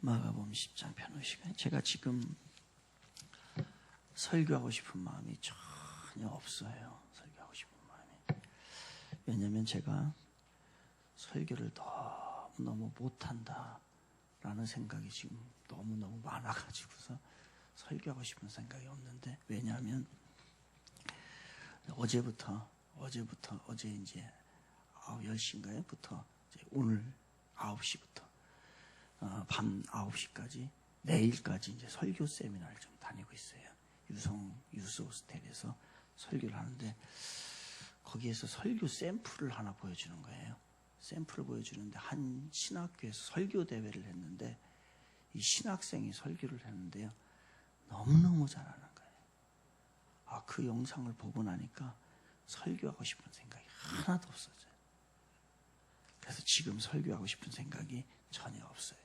마가복음 10장 편호 시간. 제가 지금 설교하고 싶은 마음이 전혀 없어요. 설교하고 싶은 마음이. 왜냐하면 제가 설교를 너무너무 못한다라는 생각이 지금 너무너무 많아가지고서 설교하고 싶은 생각이 없는데, 왜냐하면 어제 이제 10시인가요?부터 오늘 9시부터 밤 9시까지 내일까지 이제 설교 세미나를 좀 다니고 있어요. 유스 호스텔에서 설교를 하는데, 거기에서 설교 샘플을 하나 보여주는 거예요. 샘플을 보여주는데, 한 신학교에서 설교 대회를 했는데, 이 신학생이 설교를 했는데요, 너무너무 잘하는 거예요. 그 영상을 보고 나니까 설교하고 싶은 생각이 하나도 없어져요. 그래서 지금 설교하고 싶은 생각이 전혀 없어요.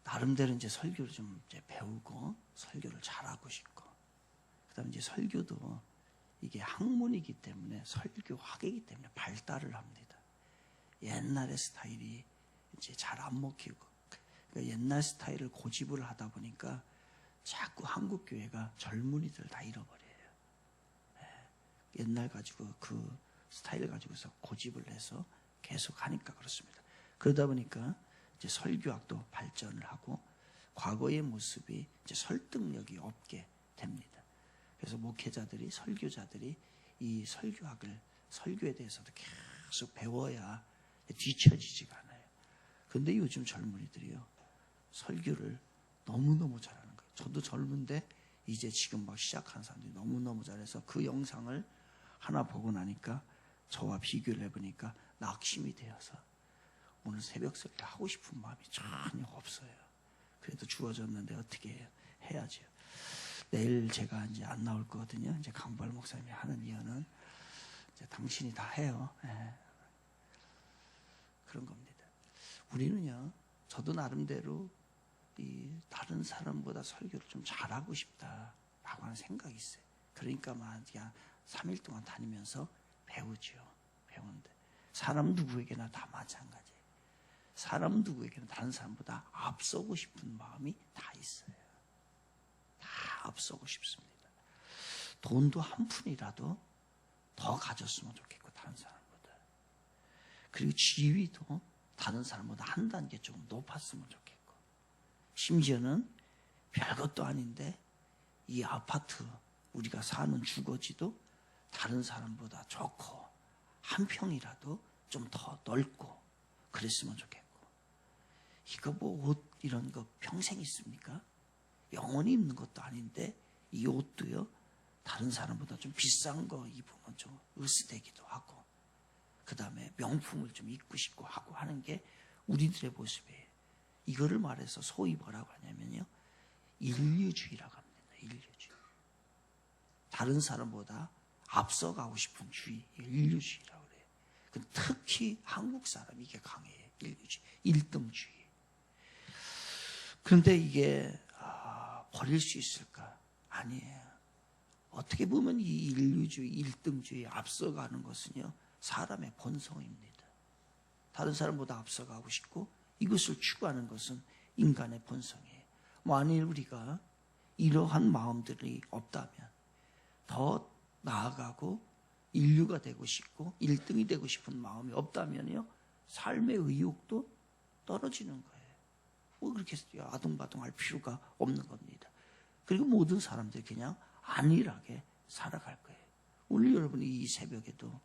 나름대로 이제 설교를 좀 이제 배우고 설교를 잘하고 싶고, 그다음에 이제 설교도 이게 학문이기 때문에, 설교학이기 때문에 발달을 합니다. 옛날의 스타일이 이제 잘 안 먹히고, 그러니까 옛날 스타일을 고집을 하다 보니까 자꾸 한국 교회가 젊은이들 다 잃어버려요. 옛날 가지고 그 스타일 가지고서 고집을 해서 계속 하니까 그렇습니다. 그러다 보니까 이제 설교학도 발전을 하고 과거의 모습이 이제 설득력이 없게 됩니다. 그래서 목회자들이, 설교자들이 이 설교에 대해서도 계속 배워야 뒤처지지가 않아요. 근데 요즘 젊은이들이요, 설교를 너무너무 잘하는 거예요. 저도 젊은데 이제 지금 막 시작하는 사람들이 너무너무 잘해서 그 영상을 하나 보고 나니까 저와 비교를 해보니까 낙심이 되어서 오늘 새벽 설교 하고 싶은 마음이 전혀 없어요. 그래도 주어졌는데 어떻게 해야죠. 내일 제가 이제 안 나올 거거든요. 이제 강발 목사님이 하는 이유는 이제 당신이 다 해요. 그런 겁니다. 우리는요, 저도 나름대로 이 다른 사람보다 설교를 좀 잘하고 싶다라고 하는 생각이 있어요. 그러니까 그냥 3일 동안 다니면서 배우는데, 사람 누구에게나 다 마찬가지예요. 사람 누구에게나 다른 사람보다 앞서고 싶은 마음이 다 있어요. 다 앞서고 싶습니다. 돈도 한 푼이라도 더 가졌으면 좋겠고, 다른 사람보다. 그리고 지위도 다른 사람보다 한 단계 좀 높았으면 좋겠고, 심지어는 별것도 아닌데 이 아파트 우리가 사는 주거지도 다른 사람보다 좋고, 한 평이라도 좀 더 넓고 그랬으면 좋겠고. 이거 뭐 옷 이런 거 평생 있습니까? 영원히 입는 것도 아닌데 이 옷도요, 다른 사람보다 좀 비싼 거 입으면 좀 으스대기도 하고, 그 다음에 명품을 좀 입고 싶고 하고 하는 게 우리들의 모습이에요. 이거를 말해서 소위 뭐라고 하냐면요, 인류주의라고 합니다. 인류주의. 다른 사람보다 앞서가고 싶은 주의, 인류주의라고 그래요. 특히 한국 사람이 이게 강해요. 인류주의, 일등주의. 그런데 이게 버릴 수 있을까? 아니에요. 어떻게 보면 이 인류주의, 일등주의에 앞서가는 것은요, 사람의 본성입니다. 다른 사람보다 앞서가고 싶고 이것을 추구하는 것은 인간의 본성이에요. 만일 우리가 이러한 마음들이 없다면, 더 나아가고 인류가 되고 싶고 1등이 되고 싶은 마음이 없다면요, 삶의 의욕도 떨어지는 거예요. 뭐 그렇게 아둥바둥할 필요가 없는 겁니다. 그리고 모든 사람들이 그냥 안일하게 살아갈 거예요. 오늘 여러분이 이 새벽에도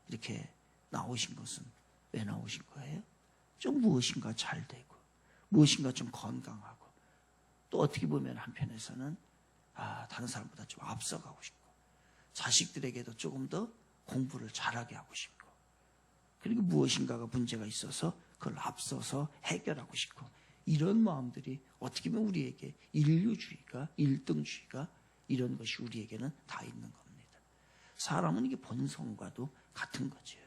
이렇게 나오신 것은 왜 나오신 거예요? 좀 무엇인가 잘 되고, 무엇인가 좀 건강하고, 또 어떻게 보면 한편에서는 다른 사람보다 좀 앞서가고 싶고, 자식들에게도 조금 더 공부를 잘하게 하고 싶고, 그리고 무엇인가가 문제가 있어서 그걸 앞서서 해결하고 싶고, 이런 마음들이 어떻게 보면 우리에게 인류주의가, 일등주의가, 이런 것이 우리에게는 다 있는 겁니다. 사람은 이게 본성과도 같은 거죠.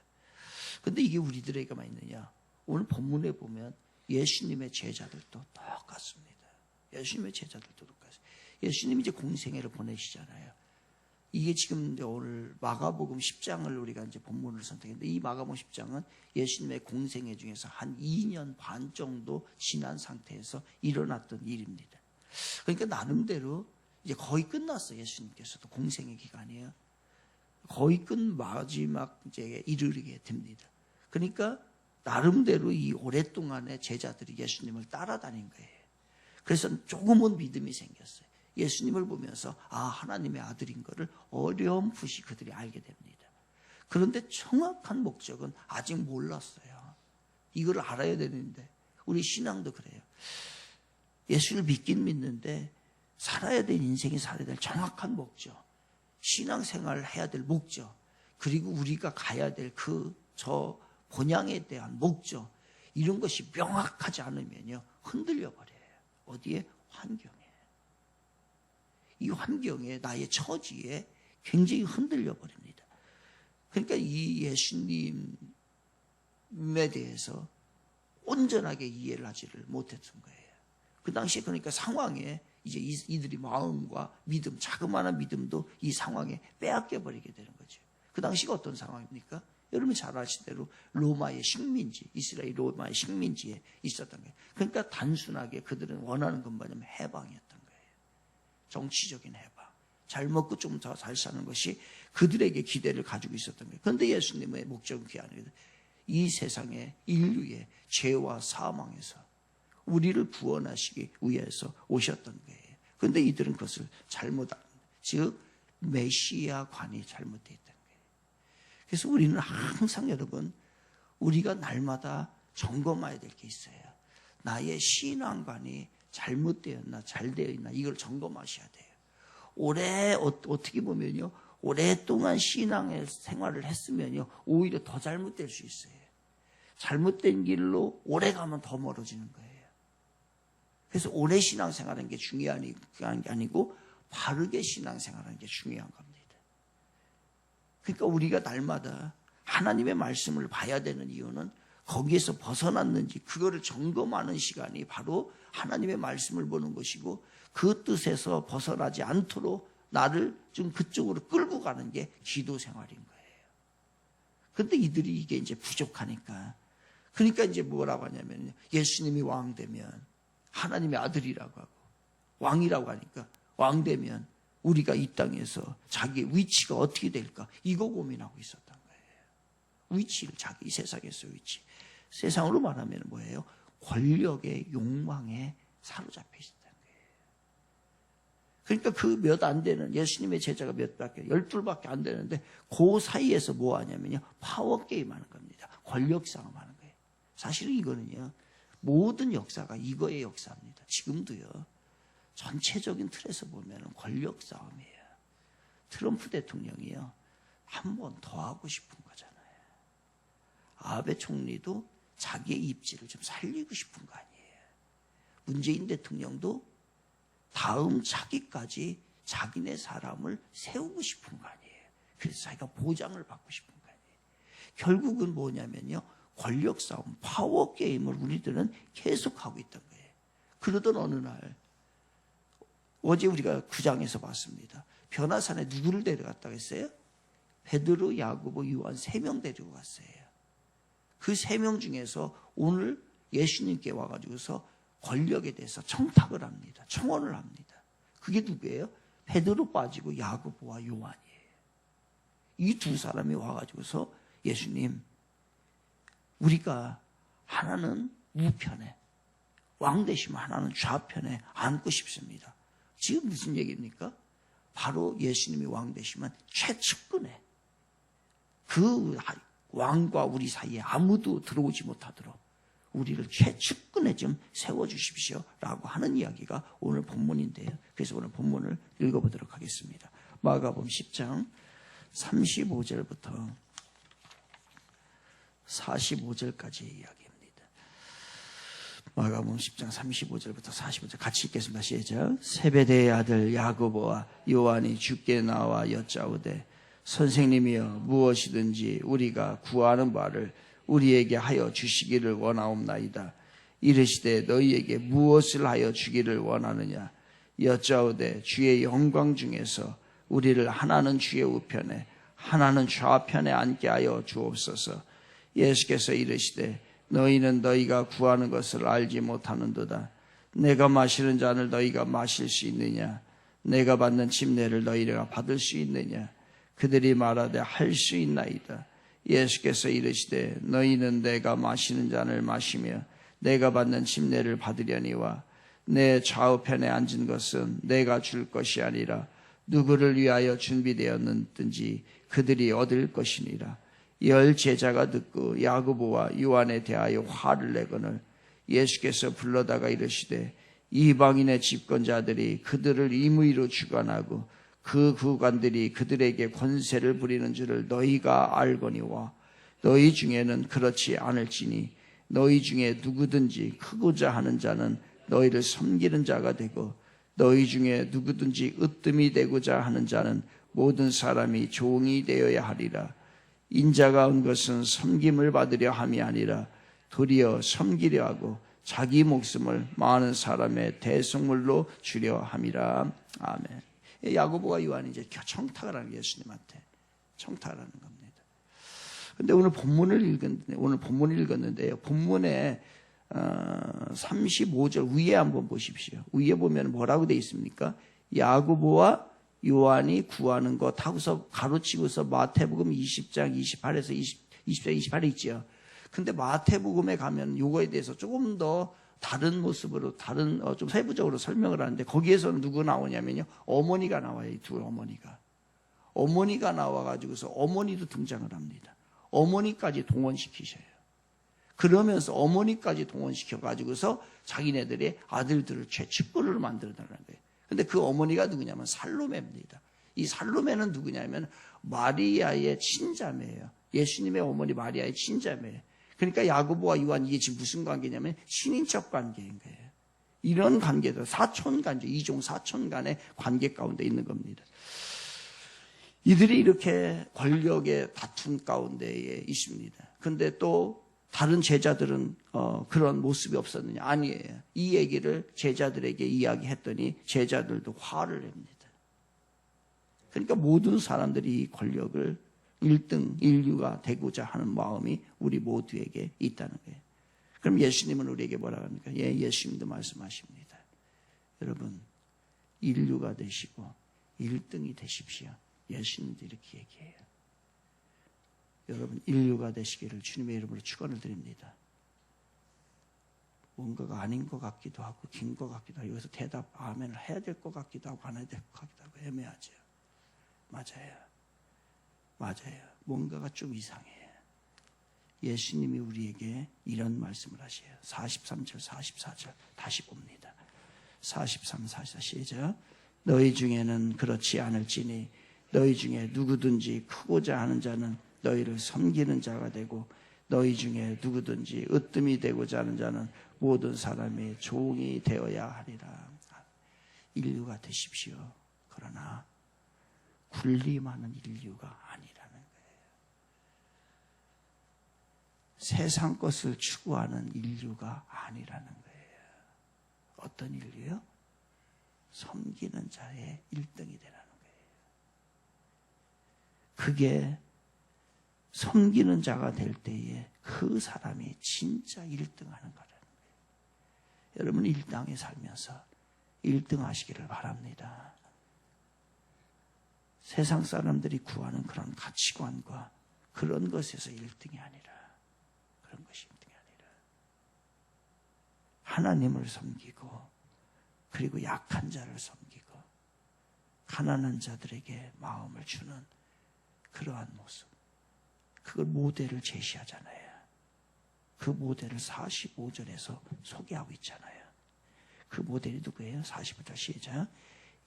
근데 이게 우리들에게만 있느냐? 오늘 본문에 보면 예수님의 제자들도 똑같습니다. 예수님의 제자들도 똑같아요. 예수님이 이제 공생애를 보내시잖아요. 이게 지금 이제 오늘 마가복음 10장을 우리가 이제 본문을 선택했는데, 이 마가복음 10장은 예수님의 공생애 중에서 한 2년 반 정도 지난 상태에서 일어났던 일입니다. 그러니까 나름대로 이제 거의 끝났어요. 예수님께서도 공생애 기간이에요. 거의 끝 마지막 이제 이르게 됩니다. 그러니까 나름대로 이 오랫동안의 제자들이 예수님을 따라다닌 거예요. 그래서 조금은 믿음이 생겼어요. 예수님을 보면서 하나님의 아들인 것을 어렴풋이 그들이 알게 됩니다. 그런데 정확한 목적은 아직 몰랐어요. 이걸 알아야 되는데, 우리 신앙도 그래요. 예수를 믿긴 믿는데 살아야 될 인생이 살아야 될 정확한 목적, 신앙생활을 해야 될 목적, 그리고 우리가 가야 될 저 본향에 대한 목적, 이런 것이 명확하지 않으면요 흔들려 버려요. 어디에? 환경에. 이 환경에, 나의 처지에 굉장히 흔들려 버립니다. 그러니까 이 예수님에 대해서 온전하게 이해를 하지를 못했던 거예요. 그 당시에 그러니까 상황에 이제 이들이 마음과 믿음, 자그마한 믿음도 이 상황에 빼앗겨 버리게 되는 거죠. 그 당시가 어떤 상황입니까? 여러분이 잘 아시는 대로 로마의 식민지, 이스라엘 로마의 식민지에 있었던 거예요. 그러니까 단순하게 그들은 원하는 건 뭐냐면 해방이었던 거예요. 정치적인 해방, 잘 먹고 좀 더 잘 사는 것이 그들에게 기대를 가지고 있었던 거예요. 그런데 예수님의 목적은 그게 아니거든요. 이 세상의 인류의 죄와 사망에서 우리를 구원하시기 위해서 오셨던 거예요. 그런데 이들은 그것을 즉 메시아관이 잘못되어 있다는 거예요. 그래서 우리는 항상 여러분, 우리가 날마다 점검해야 될 게 있어요. 나의 신앙관이 잘못되었나 잘 되어 있나, 이걸 점검하셔야 돼요. 어떻게 보면요, 오랫동안 신앙의 생활을 했으면요 오히려 더 잘못될 수 있어요. 잘못된 길로 오래 가면 더 멀어지는 거예요. 그래서 오래 신앙생활하는 게 중요한 게 아니고 바르게 신앙생활하는 게 중요한 겁니다. 그러니까 우리가 날마다 하나님의 말씀을 봐야 되는 이유는 거기에서 벗어났는지 그거를 점검하는 시간이 바로 하나님의 말씀을 보는 것이고, 그 뜻에서 벗어나지 않도록 나를 좀 그쪽으로 끌고 가는 게 기도 생활인 거예요. 그런데 이들이 이게 이제 부족하니까, 그러니까 이제 뭐라고 하냐면, 예수님이 왕 되면 하나님의 아들이라고 하고 왕이라고 하니까, 왕 되면 우리가 이 땅에서 자기의 위치가 어떻게 될까, 이거 고민하고 있었던 거예요. 위치를, 자기 세상에서 위치. 세상으로 말하면 뭐예요? 권력의 욕망에 사로잡혀 있었다는 거예요. 그러니까 그 몇 안 되는, 예수님의 제자가 몇 밖에, 12밖에 안 되는데 그 사이에서 뭐 하냐면요, 파워게임 하는 겁니다. 권력 싸움 하는 거예요. 사실은 이거는요, 모든 역사가 이거의 역사입니다. 지금도요, 전체적인 틀에서 보면 권력 싸움이에요. 트럼프 대통령이요, 한 번 더 하고 싶은 거잖아요. 아베 총리도 자기의 입지를 좀 살리고 싶은 거 아니에요. 문재인 대통령도 다음 차기까지 자기네 사람을 세우고 싶은 거 아니에요. 그래서 자기가 보장을 받고 싶은 거 아니에요. 결국은 뭐냐면요, 권력 싸움, 파워 게임을 우리들은 계속하고 있던 거예요. 그러던 어느 날, 어제 우리가 9장에서 봤습니다. 변화산에 누구를 데려갔다고 했어요? 베드로, 야고보, 요한 3명 데리고 갔어요. 그 3명 중에서 오늘 예수님께 와가지고서 권력에 대해서 청탁을 합니다. 청원을 합니다. 그게 누구예요? 베드로 빠지고 야고보와 요한이에요. 이 두 사람이 와가지고서, 예수님, 우리가 하나는 우편에, 왕 되시면 하나는 좌편에 앉고 싶습니다. 지금 무슨 얘기입니까? 바로 예수님이 왕 되시면 최측근에, 그 왕과 우리 사이에 아무도 들어오지 못하도록 우리를 최측근에 좀 세워주십시오 라고 하는 이야기가 오늘 본문인데요. 그래서 오늘 본문을 읽어보도록 하겠습니다. 마가복음 10장 35절부터 45절까지의 이야기입니다. 마가복음 10장 35절부터 45절 같이 읽겠습니다. 시작. 세베대의 아들 야고보와 요한이 주께 나와 여짜오되, 선생님이여, 무엇이든지 우리가 구하는 바를 우리에게 하여 주시기를 원하옵나이다. 이르시되, 너희에게 무엇을 하여 주기를 원하느냐? 여짜오되, 주의 영광 중에서 우리를 하나는 주의 우편에 하나는 좌편에 앉게 하여 주옵소서. 예수께서 이르시되 너희는 너희가 구하는 것을 알지 못하는도다. 내가 마시는 잔을 너희가 마실 수 있느냐? 내가 받는 침례를 너희가 받을 수 있느냐? 그들이 말하되 할 수 있나이다. 예수께서 이르시되 너희는 내가 마시는 잔을 마시며 내가 받는 침례를 받으려니와 내 좌우편에 앉은 것은 내가 줄 것이 아니라 누구를 위하여 준비되었는지 그들이 얻을 것이니라. 10 제자가 듣고 야고보와 요한에 대하여 화를 내거늘 예수께서 불러다가 이르시되 이방인의 집권자들이 그들을 임의로 주관하고 그 구관들이 그들에게 권세를 부리는 줄을 너희가 알거니와 너희 중에는 그렇지 않을지니 너희 중에 누구든지 크고자 하는 자는 너희를 섬기는 자가 되고 너희 중에 누구든지 으뜸이 되고자 하는 자는 모든 사람이 종이 되어야 하리라. 인자가 온 것은 섬김을 받으려 함이 아니라 도리어 섬기려 하고 자기 목숨을 많은 사람의 대속물로 주려 함이라. 아멘. 야고보와 요한이 이제 청탁을 하는 예수님한테 청탁을 하는 겁니다. 근데 오늘 본문을 읽었는데요. 본문에 35절 위에 한번 보십시오. 위에 보면 뭐라고 되어 있습니까? 야고보와 요한이 구하는 것 하고서 가로치고서 마태복음 20장 28에서 20장 28에 있죠. 근데 마태복음에 가면 요거에 대해서 조금 더 다른 모습으로 좀 세부적으로 설명을 하는데 거기에서는 누구 나오냐면요. 어머니가 나와요. 이 두 어머니가 나와가지고서 어머니도 등장을 합니다. 어머니까지 동원시키셔요. 그러면서 어머니까지 동원시켜가지고서 자기네들의 아들들을 최측근으로 만들어달라는 거예요. 근데 그 어머니가 누구냐면 살로메입니다. 이 살로메는 누구냐면 마리아의 친자매예요. 예수님의 어머니 마리아의 친자매예요. 그러니까 야고보와 요한 이게 지금 무슨 관계냐면 친인척 관계인 거예요. 이런 관계도 사촌 관계, 이종 사촌 간의 관계 가운데 있는 겁니다. 이들이 이렇게 권력의 다툼 가운데에 있습니다. 근데 또 다른 제자들은 그런 모습이 없었느냐? 아니에요. 이 얘기를 제자들에게 이야기했더니 제자들도 화를 냅니다. 그러니까 모든 사람들이 이 권력을 1등 인류가 되고자 하는 마음이 우리 모두에게 있다는 거예요. 그럼 예수님은 우리에게 뭐라고 합니까? 예수님도 말씀하십니다. 여러분 인류가 되시고 1등이 되십시오. 예수님도 이렇게 얘기해요. 여러분 인류가 되시기를 주님의 이름으로 축원을 드립니다. 뭔가가 아닌 것 같기도 하고 긴 것 같기도 하고 여기서 대답 아멘을 해야 될 것 같기도 하고 안 해야 될 것 같기도 하고 애매하죠. 맞아요. 뭔가가 좀 이상해요. 예수님이 우리에게 이런 말씀을 하셔요. 43절 44절 다시 봅니다. 43, 44 시작. 너희 중에는 그렇지 않을지니 너희 중에 누구든지 크고자 하는 자는 너희를 섬기는 자가 되고 너희 중에 누구든지 으뜸이 되고자 하는 자는 모든 사람의 종이 되어야 하리라. 인류가 되십시오. 그러나 군림하는 인류가 아니라는 거예요. 세상 것을 추구하는 인류가 아니라는 거예요. 어떤 인류요? 섬기는 자의 1등이 되라는 거예요. 그게 섬기는 자가 될 때에 그 사람이 진짜 1등 하는 거라는 거예요. 여러분 이 땅에 살면서 1등 하시기를 바랍니다. 세상 사람들이 구하는 그런 가치관과 그런 것에서 1등이 아니라 그런 것이 1등이 아니라 하나님을 섬기고 그리고 약한 자를 섬기고 가난한 자들에게 마음을 주는 그러한 모습, 그걸 모델을 제시하잖아요. 그 모델을 45절에서 소개하고 있잖아요. 그 모델이 누구예요? 45절 시작.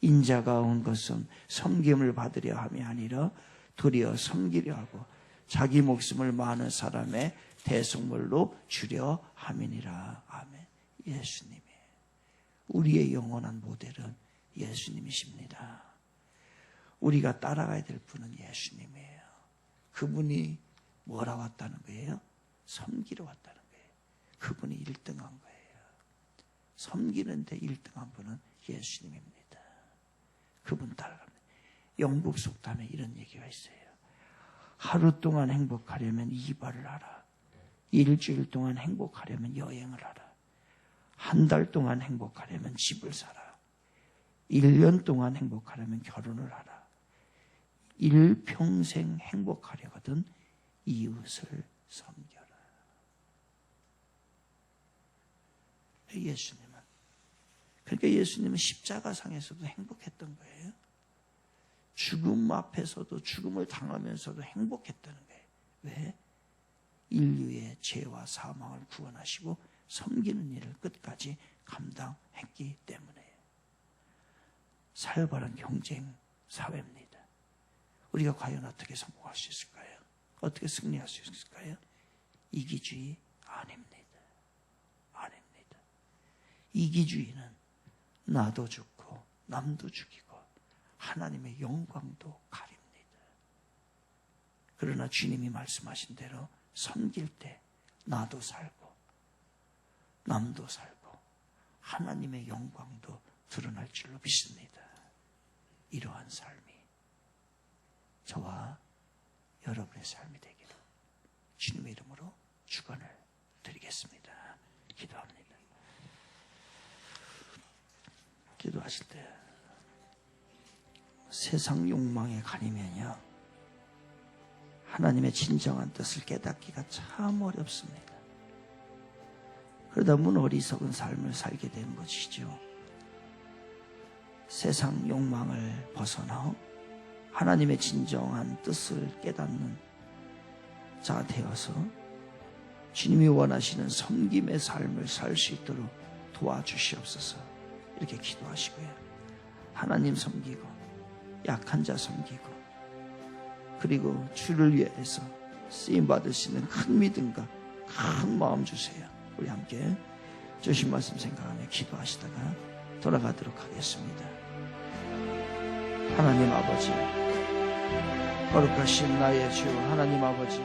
인자가 온 것은 섬김을 받으려 함이 아니라 도리어 섬기려 하고 자기 목숨을 많은 사람의 대속물로 주려 함이니라. 아멘. 예수님이 우리의 영원한 모델은 예수님이십니다. 우리가 따라가야 될 분은 예수님이에요. 그분이 뭐라 왔다는 거예요? 섬기러 왔다는 거예요. 그분이 1등한 거예요. 섬기는데 1등한 분은 예수님입니다. 그분 따라갑니다. 영국 속담에 이런 얘기가 있어요. 하루 동안 행복하려면 이발을 하라. 일주일 동안 행복하려면 여행을 하라. 한 달 동안 행복하려면 집을 사라. 1년 동안 행복하려면 결혼을 하라. 일평생 행복하려거든 이웃을 섬겨라. 예수님은, 그러니까 예수님은 십자가상에서도 행복했던 거예요. 죽음 앞에서도, 죽음을 당하면서도 행복했다는 거예요. 왜? 인류의 죄와 사망을 구원하시고 섬기는 일을 끝까지 감당했기 때문에. 살벌한 경쟁 사회입니다. 우리가 과연 어떻게 성공할 수 있을까요? 어떻게 승리할 수 있을까요? 이기주의 아닙니다. 아닙니다. 이기주의는 나도 죽고 남도 죽이고 하나님의 영광도 가립니다. 그러나 주님이 말씀하신 대로 섬길 때 나도 살고 남도 살고 하나님의 영광도 드러날 줄로 믿습니다. 이러한 삶이 저와 여러분의 삶이 되기를 주님의 이름으로 축원을 드리겠습니다. 기도합니다. 기도하실 때 세상 욕망에 가리면요, 하나님의 진정한 뜻을 깨닫기가 참 어렵습니다. 그러다 보면 어리석은 삶을 살게 되는 것이죠. 세상 욕망을 벗어나 하나님의 진정한 뜻을 깨닫는 자 되어서 주님이 원하시는 섬김의 삶을 살 수 있도록 도와주시옵소서. 이렇게 기도하시고요. 하나님 섬기고 약한 자 섬기고 그리고 주를 위해서 쓰임 받을 수 있는 큰 믿음과 큰 마음 주세요. 우리 함께 주신 말씀 생각하며 기도하시다가 돌아가도록 하겠습니다. 하나님 아버지, 거룩하신 나의 주 하나님 아버지,